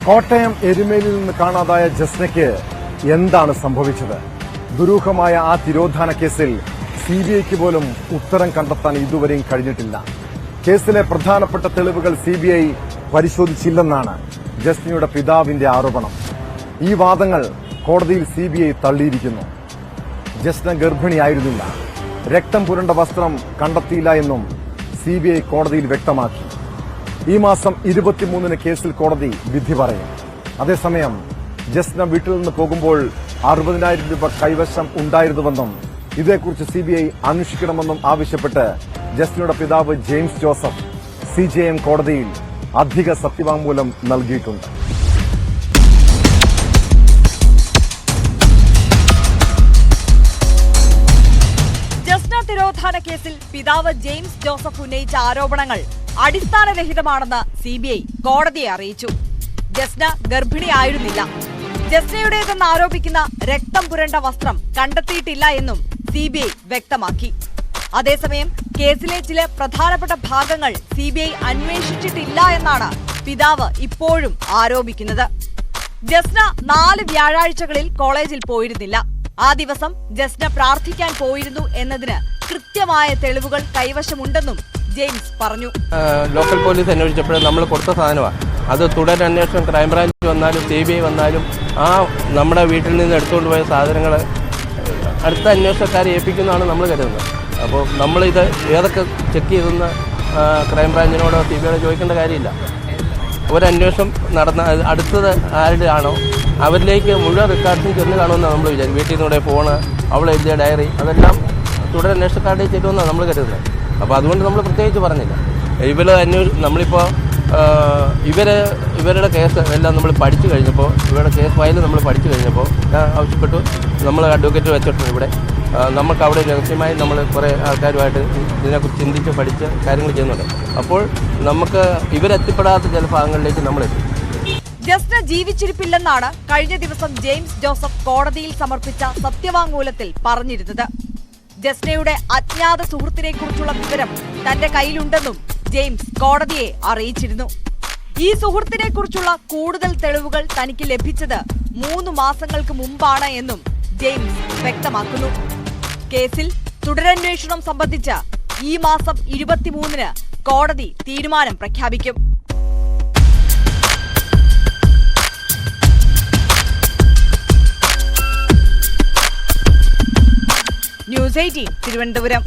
കോട്ടയം എരുമേലിൽ നിന്ന് കാണാതായ ജസ്നയ്ക്ക് എന്താണ് സംഭവിച്ചത്? ദുരൂഹമായ ആ തിരോധാന കേസിൽ സിബിഐക്ക് പോലും ഉത്തരം കണ്ടെത്താൻ ഇതുവരെയും കഴിഞ്ഞിട്ടില്ല. കേസിലെ പ്രധാനപ്പെട്ട തെളിവുകൾ സിബിഐ പരിശോധിച്ചില്ലെന്നാണ് ജസ്നയുടെ പിതാവിന്റെ ആരോപണം. ഈ വാദങ്ങൾ കോടതിയിൽ സിബിഐ തള്ളിയിരിക്കുന്നു. ജസ്ന ഗർഭിണിയായിരുന്നില്ല, രക്തം പുരണ്ട വസ്ത്രം കണ്ടെത്തിയില്ല എന്നും സിബിഐ കോടതിയിൽ വ്യക്തമാക്കി. ഈ മാസം 23-ന് കേസിൽ കോടതി വിധി പറയും. അതേസമയം ജസ്ന വീട്ടിൽ നിന്ന് പോകുമ്പോൾ 60,000 രൂപ കൈവശം ഉണ്ടായിരുന്നുവെന്നും ഇതേക്കുറിച്ച് സിബിഐ അന്വേഷിക്കണമെന്നും ആവശ്യപ്പെട്ട് ജസ്നയുടെ പിതാവ് ജെയിംസ് ജോസഫ് സിജെഎം കോടതിയിൽ അധിക സത്യവാങ്മൂലം നൽകിയിട്ടുണ്ട്. ജസ്ന തിരോധാന കേസിൽ പിതാവ് ജെയിംസ് ജോസഫ് ഉന്നയിച്ച ആരോപണങ്ങൾ അടിസ്ഥാനരഹിതമാണെന്ന് സിബിഐ കോടതിയെ അറിയിച്ചു. ജസ്ന ഗർഭിണിയായിരുന്നില്ല. ജസ്നയുടേതെന്ന് ആരോപിക്കുന്ന രക്തം പുരണ്ട വസ്ത്രം കണ്ടെത്തിയിട്ടില്ല എന്നും സിബിഐ വ്യക്തമാക്കി. അതേസമയം കേസിലെ ചില പ്രധാനപ്പെട്ട ഭാഗങ്ങൾ സിബിഐ അന്വേഷിച്ചിട്ടില്ല എന്നാണ് പിതാവ് ഇപ്പോഴും ആരോപിക്കുന്നത്. ജസ്ന 4 വ്യാഴാഴ്ചകളിൽ കോളേജിൽ പോയിരുന്നില്ല. ആ ദിവസം ജസ്ന പ്രാർത്ഥിക്കാൻ പോയിരുന്നു എന്നതിന് കൃത്യമായ തെളിവുകൾ കൈവശമുണ്ടെന്നും ജെയിംസ് പറഞ്ഞു. ലോക്കൽ പോലീസ് അന്വേഷിച്ചപ്പോഴും നമ്മൾ കൊടുത്ത സാധനമാണ്. അത് തുടരന്വേഷണം ക്രൈംബ്രാഞ്ച് വന്നാലും സിബിഐ വന്നാലും ആ നമ്മുടെ വീട്ടിൽ നിന്ന് എടുത്തുകൊണ്ട് പോയ സാധനങ്ങൾ അടുത്ത അന്വേഷണക്കാരെ ഏൽപ്പിക്കുന്നതാണ് നമ്മൾ കരുതുന്നത്. അപ്പോൾ നമ്മളിത് ഏതൊക്കെ ചെക്ക് ചെയ്തെന്ന് ക്രൈംബ്രാഞ്ചിനോടോ സിബിഐയോടോ ചോദിക്കേണ്ട കാര്യമില്ല. ഒരന്വേഷണം നടന്ന അടുത്തത് ആരുടെ ആണോ അവരിലേക്ക് മുഴുവൻ റെക്കോർഡ്സും ചെന്ന് കാണുമെന്നാണ് നമ്മൾ വിചാരിക്കും. വീട്ടിൽ നിന്നൂടെ ഫോണ്, അവൾ എഴുതിയ ഡയറി, അതെല്ലാം തുടരന്വേഷണക്കാരുടെ ചെല്ലുമെന്നാണ് നമ്മൾ കരുതുന്നത്. അപ്പോൾ അതുകൊണ്ട് നമ്മൾ പ്രത്യേകിച്ച് പറഞ്ഞില്ല. നമ്മളിപ്പോൾ ഇവരുടെ കേസ് എല്ലാം നമ്മൾ പഠിച്ചു കഴിഞ്ഞപ്പോൾ, ഇവരുടെ കേസ് ഫയൽ നമ്മൾ പഠിച്ചു കഴിഞ്ഞപ്പോൾ ഞാൻ ആവശ്യപ്പെട്ടു, നമ്മൾ അഡ്വക്കേറ്റ് വെച്ചിട്ടുണ്ട് ഇവിടെ. നമുക്ക് അവിടെ രഹസ്യമായി നമ്മൾ കുറേ ആൾക്കാരുമായിട്ട് ഇതിനെക്കുറിച്ച് ചിന്തിച്ച് പഠിച്ച് കാര്യങ്ങൾ ചെയ്യുന്നുണ്ട്. അപ്പോൾ നമുക്ക് ഇവരെത്തിപ്പെടാത്ത ചില ഭാഗങ്ങളിലേക്ക് നമ്മളെത്തി. ജസ്ന ജീവിച്ചിരിപ്പില്ലെന്നാണ് കഴിഞ്ഞ ദിവസം ജെയിംസ് ജോസഫ് കോടതിയിൽ സമർപ്പിച്ച സത്യവാങ്മൂലത്തിൽ പറഞ്ഞിരുന്നത്. ജസ്നയുടെ അജ്ഞാത സുഹൃത്തിനെ കുറിച്ചുള്ള വിവരം തന്റെ കയ്യിലുണ്ടെന്നും ജെയിംസ് കോടതിയെ അറിയിച്ചിരുന്നു. ഈ സുഹൃത്തിനെ കുറിച്ചുള്ള കൂടുതൽ തെളിവുകൾ തനിക്ക് ലഭിച്ചത് 3 മാസങ്ങൾക്ക് മുമ്പാണ് എന്നും ജെയിംസ് വ്യക്തമാക്കുന്നു. കേസിൽ തുടരന്വേഷണം സംബന്ധിച്ച് ഈ മാസം 23-ന് കോടതി തീരുമാനം പ്രഖ്യാപിക്കും. ന്യൂസ് 18 തിരുവനന്തപുരം.